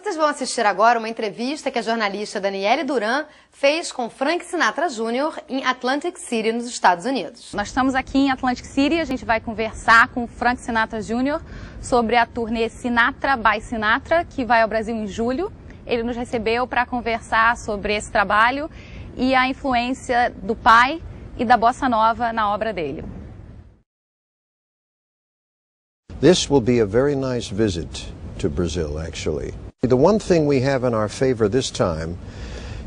Vocês vão assistir agora uma entrevista que a jornalista Daniele Duran fez com Frank Sinatra Jr. em Atlantic City, nos Estados Unidos. Nós estamos aqui em Atlantic City, a gente vai conversar com Frank Sinatra Jr. sobre a turnê Sinatra by Sinatra, que vai ao Brasil em julho. Ele nos recebeu para conversar sobre esse trabalho e a influência do pai e da bossa nova na obra dele. This will be a very nice visit to Brazil, actually. The one thing we have in our favor this time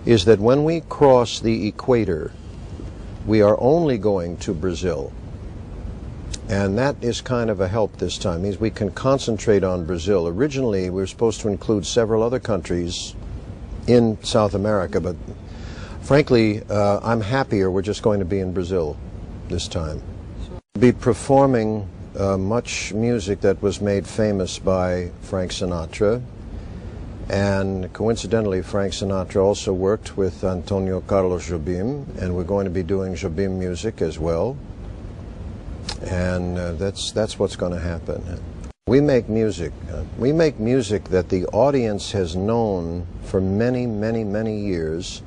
is that when we cross the equator, we are only going to Brazil. And that is kind of a help this time. It means we can concentrate on Brazil. Originally, we were supposed to include several other countries in South America, but frankly, I'm happier we're just going to be in Brazil this time. We'll be performing much music that was made famous by Frank Sinatra. And coincidentally, Frank Sinatra also worked with Antonio Carlos Jobim, and we're going to be doing Jobim music as well. And that's what's going to happen. We make music. We make music that the audience has known for many, many, many years,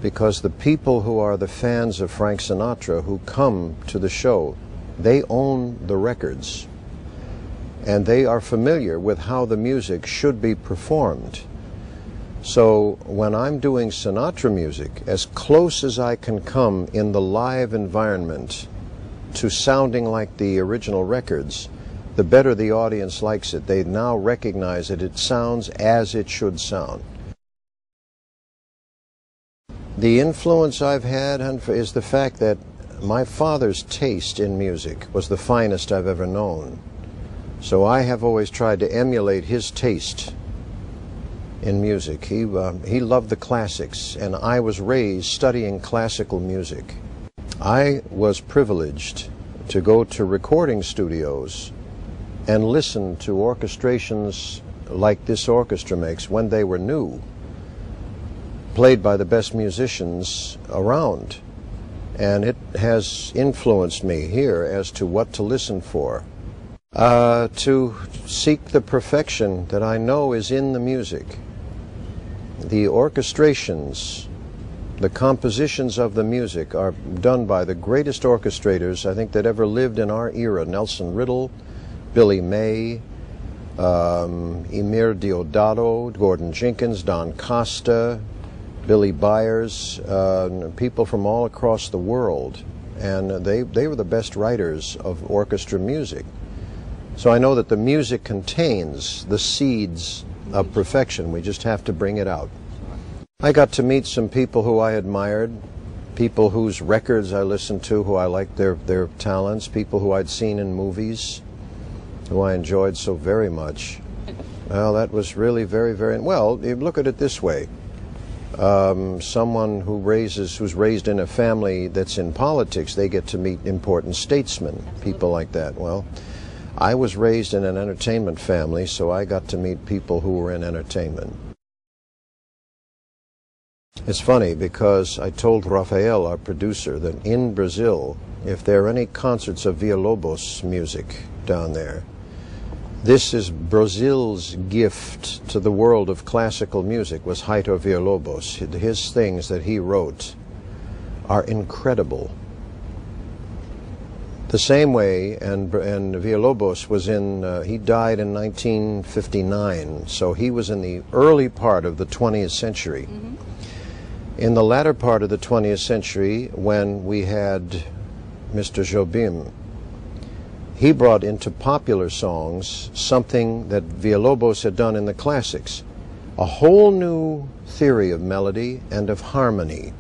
because the people who are the fans of Frank Sinatra who come to the show, they own the records. And they are familiar with how the music should be performed. So when I'm doing Sinatra music, as close as I can come in the live environment to sounding like the original records, the better the audience likes it. They now recognize that it sounds as it should sound. The influence I've had is the fact that my father's taste in music was the finest I've ever known. So I have always tried to emulate his taste in music. He loved the classics, and I was raised studying classical music. I was privileged to go to recording studios and listen to orchestrations like this orchestra makes when they were new, played by the best musicians around. And it has influenced me here as to what to listen for. To seek the perfection that I know is in the music. The orchestrations, the compositions of the music are done by the greatest orchestrators I think that ever lived in our era. Nelson Riddle, Billy May, Emir Deodato, Gordon Jenkins, Don Costa, Billy Byers, people from all across the world. And they were the best writers of orchestra music. So I know that the music contains the seeds of perfection. We just have to bring it out. I got to meet some people who I admired, people whose records I listened to, who I liked their talents, people who I'd seen in movies, who I enjoyed so very much. Well, that was really very, very... Well, you look at it this way. Someone who's raised in a family that's in politics, they get to meet important statesmen, people like that. Well, I was raised in an entertainment family, so I got to meet people who were in entertainment. It's funny because I told Rafael, our producer, that in Brazil, if there are any concerts of Villa-Lobos music down there, this is Brazil's gift to the world of classical music, was Heitor Villa-Lobos. His things that he wrote are incredible. The same way, and Villa-Lobos was he died in 1959, so he was in the early part of the 20th century. Mm-hmm. In the latter part of the 20th century, when we had Mr. Jobim, he brought into popular songs something that Villa-Lobos had done in the classics, a whole new theory of melody and of harmony.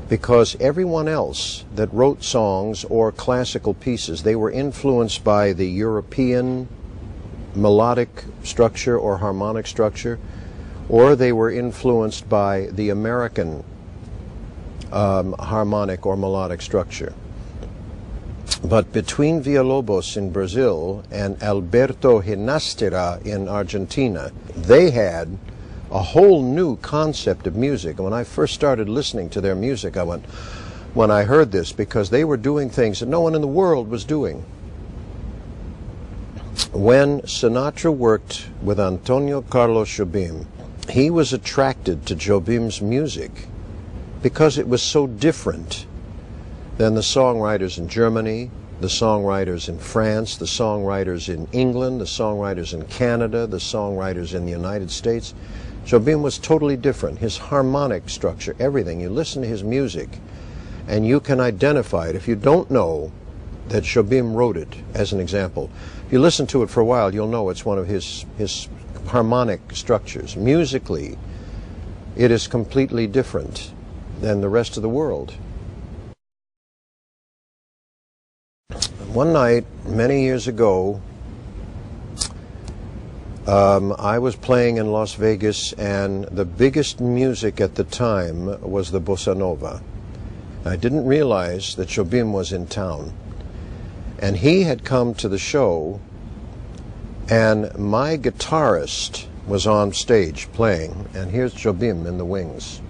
Because everyone else that wrote songs or classical pieces, they were influenced by the European melodic structure or harmonic structure, or they were influenced by the American harmonic or melodic structure. But between Villa-Lobos in Brazil and Alberto Ginastera in Argentina, they had a whole new concept of music. And when I first started listening to their music, I went, when I heard this, because they were doing things that no one in the world was doing. when Sinatra worked with Antonio Carlos Jobim, he was attracted to Jobim's music because it was so different than the songwriters in Germany, the songwriters in France, the songwriters in England, the songwriters in Canada, the songwriters in the United States. Jobim was totally different. His harmonic structure, everything. You listen to his music and you can identify it. If you don't know that Jobim wrote it, as an example, if you listen to it for a while, you'll know it's one of his harmonic structures. Musically, it is completely different than the rest of the world. One night, many years ago, I was playing in Las Vegas, and the biggest music at the time was the bossa nova. I didn't realize that Jobim was in town, and he had come to the show, and my guitarist was on stage playing, and here's Jobim in the wings.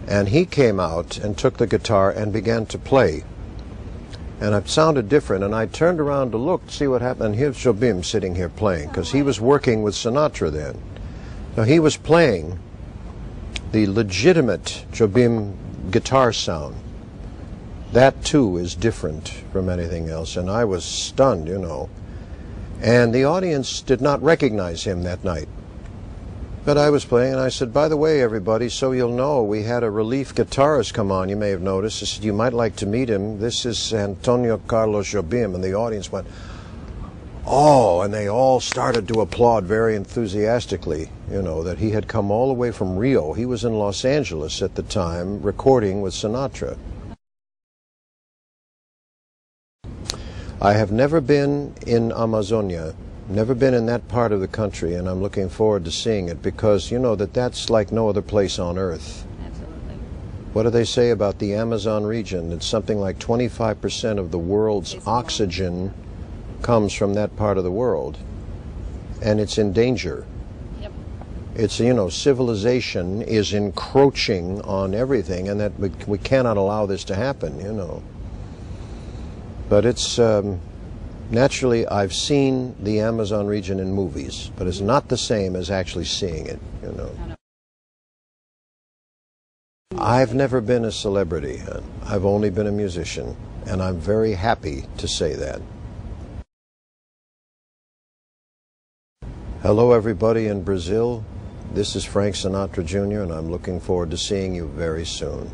And he came out and took the guitar and began to play. And it sounded different, and I turned around to look to see what happened, and here's Jobim sitting here playing, because he was working with Sinatra then. Now he was playing the legitimate Jobim guitar sound. That too is different from anything else, and I was stunned, you know. And the audience did not recognize him that night. But I was playing, and I said, by the way, everybody, so you'll know, we had a relief guitarist come on, you may have noticed. I said, you might like to meet him. This is Antonio Carlos Jobim. And the audience went, oh, and they all started to applaud very enthusiastically, you know, that he had come all the way from Rio. He was in Los Angeles at the time, recording with Sinatra. I have never been in Amazonia. Never been in that part of the country, and I'm looking forward to seeing it, because you know that's like no other place on earth. Absolutely. What do they say about the Amazon region? It's something like 25% of the world's oxygen comes from that part of the world, and it's in danger. Yep. It's, you know, civilization is encroaching on everything, and that we cannot allow this to happen, you know. But it's naturally, I've seen the Amazon region in movies, but it's not the same as actually seeing it, you know. I've never been a celebrity. I've only been a musician, and I'm very happy to say that. Hello, everybody in Brazil. This is Frank Sinatra Jr., and I'm looking forward to seeing you very soon.